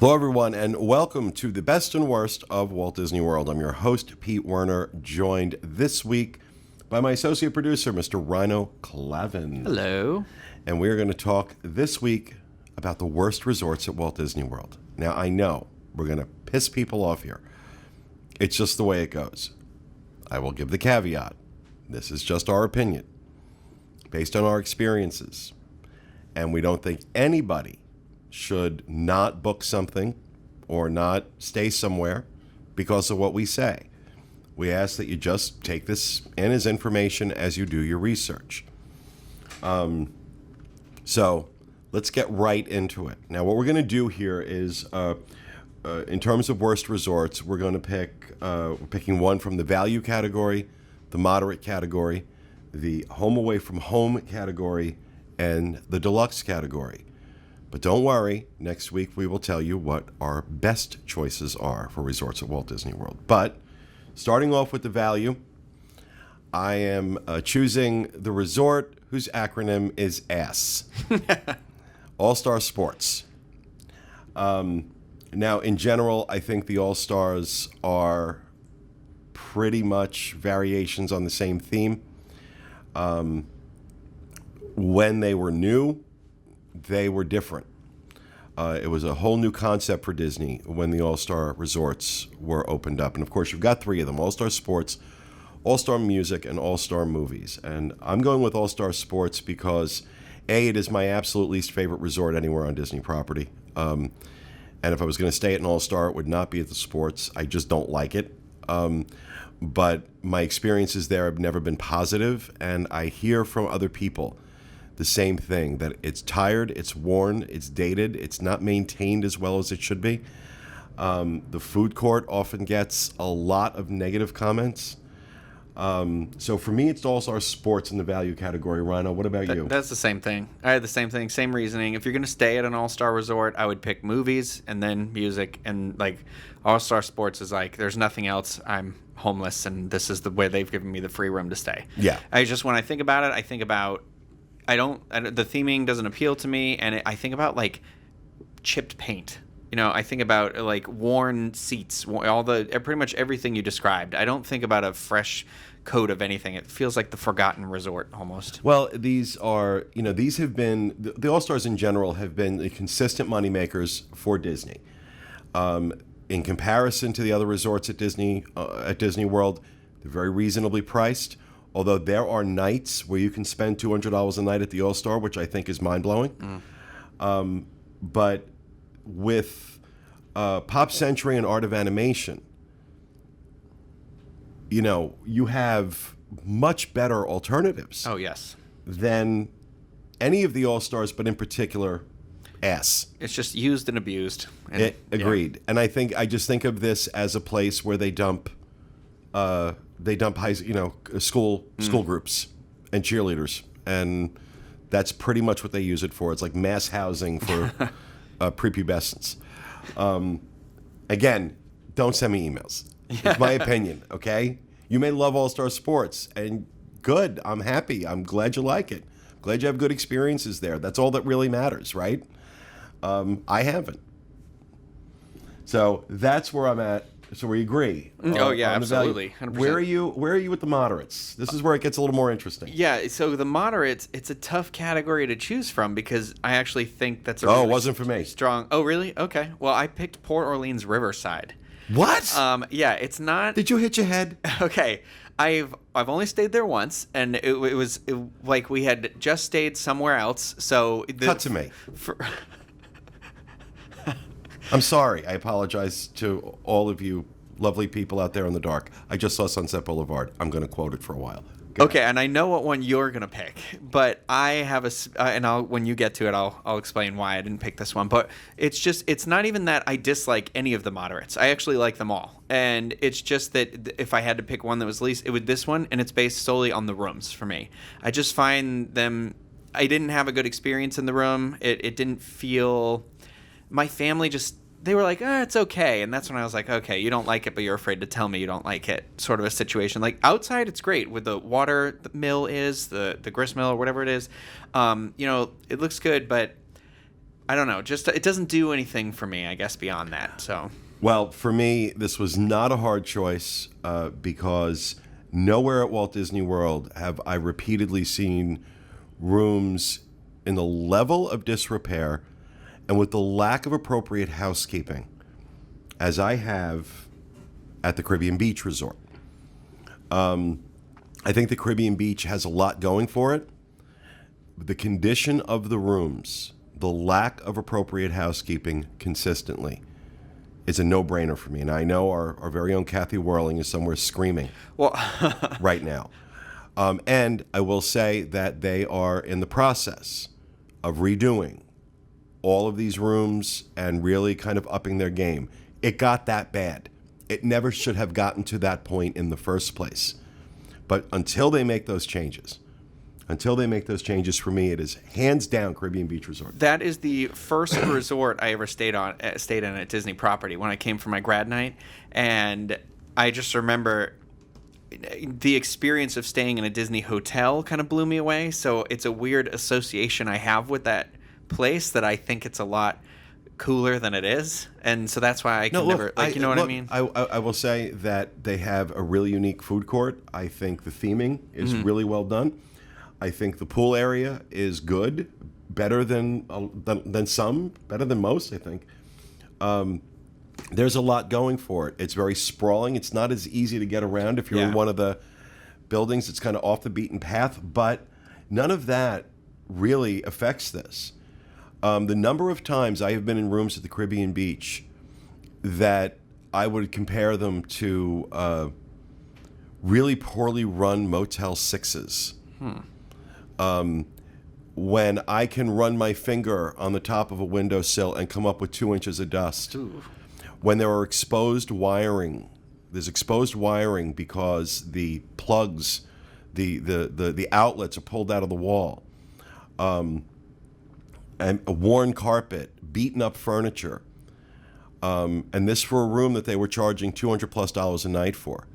Hello, everyone, and welcome to the best and worst of Walt Disney World. I'm your host, Pete Werner, joined this week by my associate producer, Mr. Ryno Clavin. Hello. And we're going to talk this week about the worst resorts at Walt Disney World. Now, I know we're going to piss people off here. It's just the way it goes. I will give the caveat. This is just our opinion, based on our experiences. And we don't think anybody should not book something or not stay somewhere because of what we say. We ask that you just take this in as information as you do your research. So let's get right into it. Now, what we're going to do here is, in terms of worst resorts, we're going to we're picking one from the value category, the moderate category, the home away from home category, and the deluxe category. But don't worry, next week we will tell you what our best choices are for resorts at Walt Disney World. But starting off with the value, I am choosing the resort whose acronym is ASS. All-Star Sports. Now, in general, I think the All-Stars are pretty much variations on the same theme. When they were new, they were different. It was a whole new concept for Disney when the All-Star Resorts were opened up. And, of course, you've got three of them, All-Star Sports, All-Star Music, and All-Star Movies. And I'm going with All-Star Sports because, A, it is my absolute least favorite resort anywhere on Disney property. And if I was going to stay at an All-Star, it would not be at the Sports. I just don't like it. But my experiences there have never been positive, and I hear from other people the same thing, that it's tired, it's worn, it's dated, it's not maintained as well as it should be. The food court often gets a lot of negative comments. So for me, it's All-Star Sports in the value category. Ryno, what about you? That's the same thing. I had the same thing, same reasoning. If you're going to stay at an All-Star resort, I would pick movies and then music. And like All-Star Sports is like, there's nothing else. I'm homeless, and this is the way they've given me the free room to stay. Yeah. When I think about it, the theming doesn't appeal to me, and I think about like chipped paint. You know, I think about like worn seats, pretty much everything you described. I don't think about a fresh coat of anything. It feels like the forgotten resort almost. Well, these have been, the All-Stars in general have been the consistent moneymakers for Disney. In comparison to the other resorts at Disney World, they're very reasonably priced. Although there are nights where you can spend $200 a night at the All-Star, which I think is mind-blowing. But with Pop Century and Art of Animation, you have much better alternatives. Oh, yes. Than any of the All-Stars, but in particular, ASS. It's just used and abused. Agreed. Yeah. And I just think of this as a place where they dump school groups and cheerleaders, and that's pretty much what they use it for. It's like mass housing for prepubescents. Again, don't send me emails. It's my opinion, okay? You may love All-Star Sports, and good. I'm happy. I'm glad you like it. Glad you have good experiences there. That's all that really matters, right? I haven't. So that's where I'm at. So we agree. Oh yeah, absolutely. 100%. Where are you with the moderates? This is where it gets a little more interesting. Yeah, so the moderates, it's a tough category to choose from because I actually think that's it wasn't for me. Strong. Oh really? Okay. Well, I picked Port Orleans Riverside. What? Yeah, it's not. Did you hit your head? Okay. I've only stayed there once, and it was like we had just stayed somewhere else. So cut to me. I'm sorry. I apologize to all of you lovely people out there in the dark. I just saw Sunset Boulevard. I'm going to quote it for a while. Okay, and I know what one you're going to pick, but I have when you get to it, I'll explain why I didn't pick this one. But it's not even that I dislike any of the moderates. I actually like them all. And it's just that if I had to pick one that was least, it would this one, and it's based solely on the rooms for me. I just find them, I didn't have a good experience in the room. It didn't feel, my family just, they were like, it's okay. And that's when I was like, okay, you don't like it, but you're afraid to tell me you don't like it, sort of a situation. Like outside, it's great with the water mill the grist mill or whatever it is. It looks good, but I don't know. Just it doesn't do anything for me, I guess, beyond that. So Well, for me, this was not a hard choice because nowhere at Walt Disney World have I repeatedly seen rooms in the level of disrepair and with the lack of appropriate housekeeping as I have at the Caribbean Beach Resort. I think the Caribbean Beach has a lot going for it. The condition of the rooms, the lack of appropriate housekeeping consistently, is a no-brainer for me. And I know our very own Kathy Whirling is somewhere screaming well, right now. And I will say that they are in the process of redoing all of these rooms and really kind of upping their game. It got that bad. It never should have gotten to that point in the first place. But until they make those changes, for me, it is hands down Caribbean Beach Resort. that is the first resort I ever stayed in at Disney property when I came for my grad night, and I just remember the experience of staying in a Disney hotel kind of blew me away. So it's a weird association I have with that place that I think it's a lot cooler than it is, and so that's why I can never you know what I mean. I will say that they have a really unique food court. I think the theming is really well done. I think the pool area is good, better than some, better than most, I think. There's a lot going for it. It's very sprawling. It's not as easy to get around if you're in one of the buildings. It's kind of off the beaten path, but none of that really affects this. The number of times I have been in rooms at the Caribbean Beach that I would compare them to really poorly run Motel 6s. When I can run my finger on the top of a windowsill and come up with 2 inches of dust. Ooh. When there are exposed wiring, there's exposed wiring because the plugs, the outlets are pulled out of the wall. And a worn carpet, beaten up furniture, and this for a room that they were charging $200+ a night for.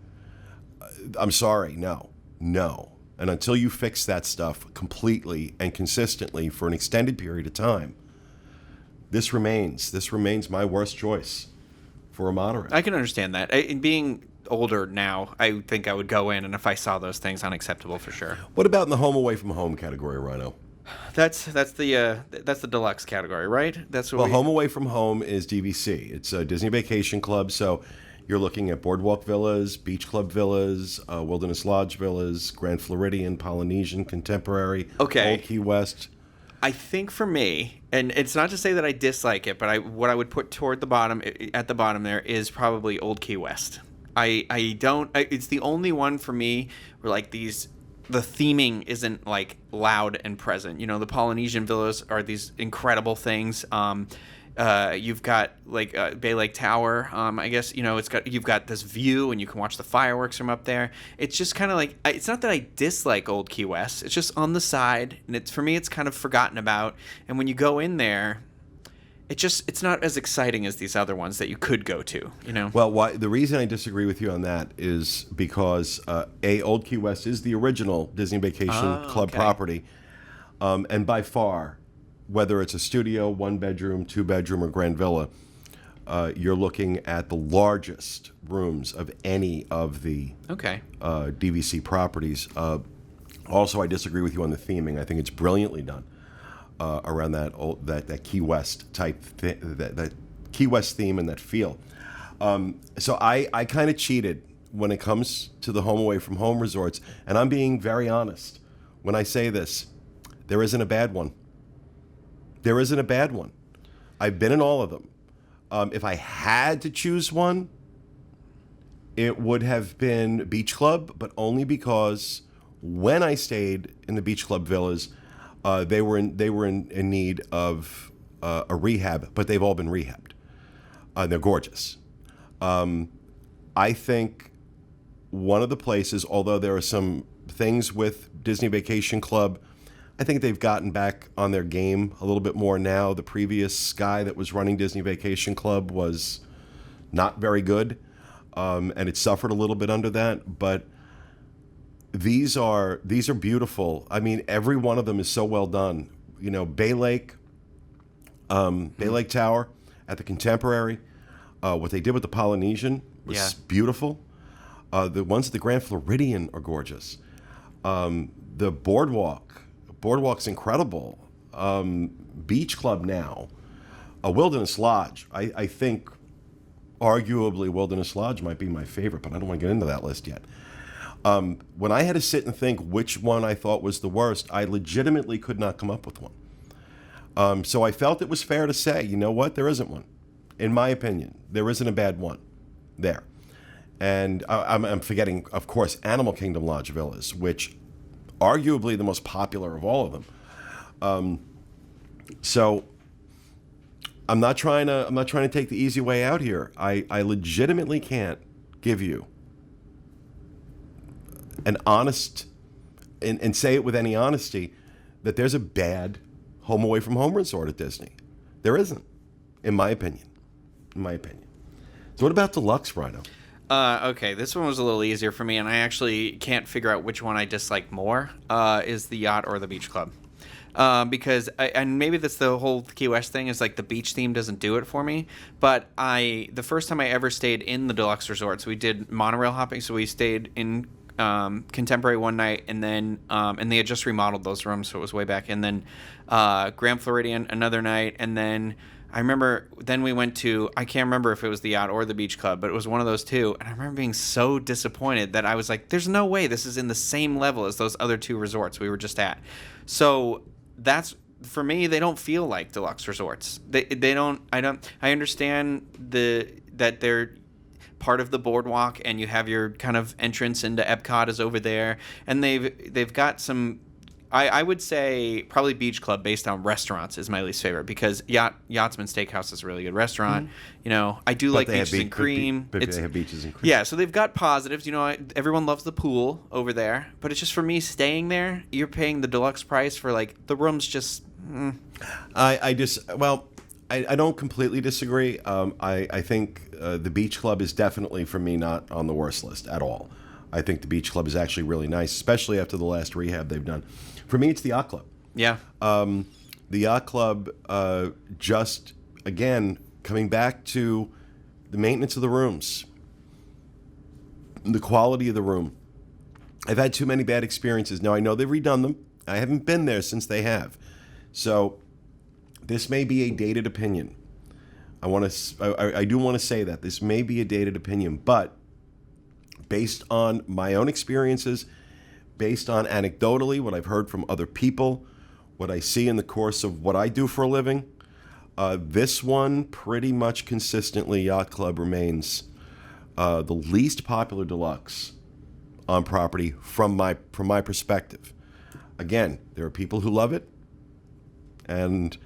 I'm sorry, no. And until you fix that stuff completely and consistently for an extended period of time, this remains my worst choice for a moderate. I can understand that. In being older now, I think I would go in, and if I saw those things, unacceptable for sure. What about in the home away from home category, Ryno? That's the deluxe category, right? That's what Home away from home is DVC. It's a Disney Vacation Club, so you're looking at Boardwalk Villas, Beach Club Villas, Wilderness Lodge Villas, Grand Floridian, Polynesian, Contemporary, Okay. Old Key West. I think for me, and it's not to say that I dislike it, but what I would put toward the bottom, at the bottom there, is probably Old Key West. It's the only one for me where like the theming isn't like loud and present. You know, the Polynesian Villas are these incredible things. You've got like Bay Lake Tower. I guess, you know, you've got this view and you can watch the fireworks from up there. It's just kind of like, it's not that I dislike Old Key West. It's just on the side, and for me it's kind of forgotten about. And when you go in there, it's not as exciting as these other ones that you could go to, you know? Well, the reason I disagree with you on that is because Old Key West is the original Disney Vacation Club property, and by far, whether it's a studio, 1-bedroom, 2-bedroom, or grand villa, you're looking at the largest rooms of any of the DVC properties. Also, I disagree with you on the theming. I think it's brilliantly done around that Key West type that Key West theme and that feel. So I kind of cheated when it comes to the home away from home resorts, and I'm being very honest when I say this. There isn't a bad one. There isn't a bad one. I've been in all of them. If I had to choose one, it would have been Beach Club, but only because when I stayed in the Beach Club villas, they were in need of a rehab, but they've all been rehabbed. They're gorgeous. I think one of the places, although there are some things with Disney Vacation Club, I think they've gotten back on their game a little bit more now. The previous guy that was running Disney Vacation Club was not very good, and it suffered a little bit under that. But these are beautiful. I mean, every one of them is so well done. You know, Bay Lake, Bay Lake Tower at the Contemporary. What they did with the Polynesian was beautiful. The ones at the Grand Floridian are gorgeous. The Boardwalk's incredible. Beach Club now. Wilderness Lodge. I think arguably Wilderness Lodge might be my favorite, but I don't want to get into that list yet. When I had to sit and think which one I thought was the worst, I legitimately could not come up with one. So I felt it was fair to say, you know what, there isn't one. In my opinion, there isn't a bad one there. And I'm forgetting, of course, Animal Kingdom Lodge Villas, which arguably the most popular of all of them. So I'm not trying to take the easy way out here. I legitimately can't give you an honest and say it with any honesty that there's a bad home away from home resort at Disney. There isn't, in my opinion. So what about Deluxe, Ryno? Okay, this one was a little easier for me, and I actually can't figure out which one I dislike more, is the Yacht or the Beach Club. Because, and maybe that's the whole Key West thing, is like the beach theme doesn't do it for me, but the first time I ever stayed in the deluxe resorts, we did monorail hopping, so we stayed in Contemporary one night, and then and they had just remodeled those rooms, so it was way back, and then Grand Floridian another night, and then I remember then we went to, I can't remember if it was the Yacht or the Beach Club, but it was one of those two, and I remember being so disappointed that I was like, there's no way this is in the same level as those other two resorts we were just at. So that's, for me, they don't feel like deluxe resorts. They don't, I understand that they're part of the boardwalk, and you have your kind of entrance into Epcot is over there, and they've got some, I would say probably Beach Club based on restaurants is my least favorite, because Yachtsman Steakhouse is a really good restaurant. Mm-hmm. You know, I do like Beaches and Cream. But they have Beaches and Cream. Yeah, so they've got positives. You know, everyone loves the pool over there, but it's just, for me, staying there, you're paying the deluxe price for, like, the rooms just... I don't completely disagree. I think the Beach Club is definitely, for me, not on the worst list at all. I think the Beach Club is actually really nice, especially after the last rehab they've done. For me, it's the Yacht Club. Yeah. The Yacht Club, just, again, coming back to the maintenance of the rooms, the quality of the room. I've had too many bad experiences. Now, I know they've redone them. I haven't been there since they have. So this may be a dated opinion. I do want to say that. This may be a dated opinion, but based on my own experiences, based on anecdotally what I've heard from other people, what I see in the course of what I do for a living, this one pretty much consistently, Yacht Club remains the least popular deluxe on property from my perspective. Again, there are people who love it, and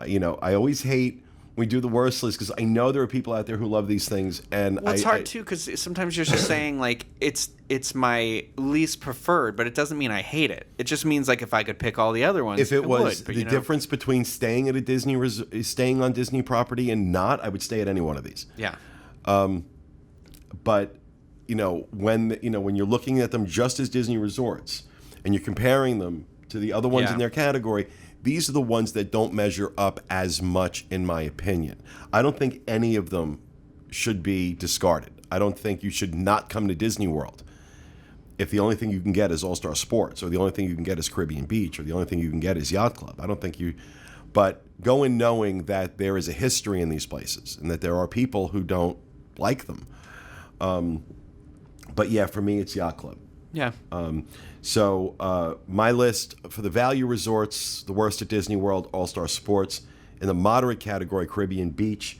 you know, I always hate we do the worst list, because I know there are people out there who love these things, and well, it's hard too, because sometimes you're just saying like it's my least preferred, but it doesn't mean I hate it. It just means like if I could pick all the other ones, if it was would, the difference between staying at a staying on Disney property and not, I would stay at any one of these. Yeah. But you know, when you're looking at them just as Disney resorts, and you're comparing them to the other ones in their category, these are the ones that don't measure up as much, in my opinion. I don't think any of them should be discarded. I don't think you should not come to Disney World if the only thing you can get is All-Star Sports, or the only thing you can get is Caribbean Beach, or the only thing you can get is Yacht Club. I don't think you... But go in knowing that there is a history in these places, and that there are people who don't like them. But yeah, for me, it's Yacht Club. Yeah. So my list for the value resorts, the worst at Disney World, All-Star Sports. In the moderate category, Caribbean Beach.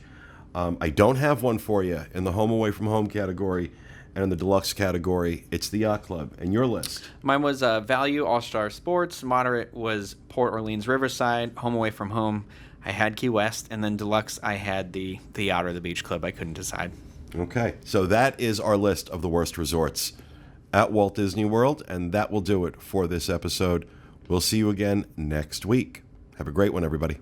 I don't have one for you in the home away from home category, and in the deluxe category, it's the Yacht Club. And your list? Mine was value, All-Star Sports. Moderate was Port Orleans Riverside. Home away from home, I had Key West. And then deluxe, I had the Yacht or the Beach Club. I couldn't decide. Okay. So that is our list of the worst resorts at Walt Disney World, and that will do it for this episode. We'll see you again next week. Have a great one, everybody.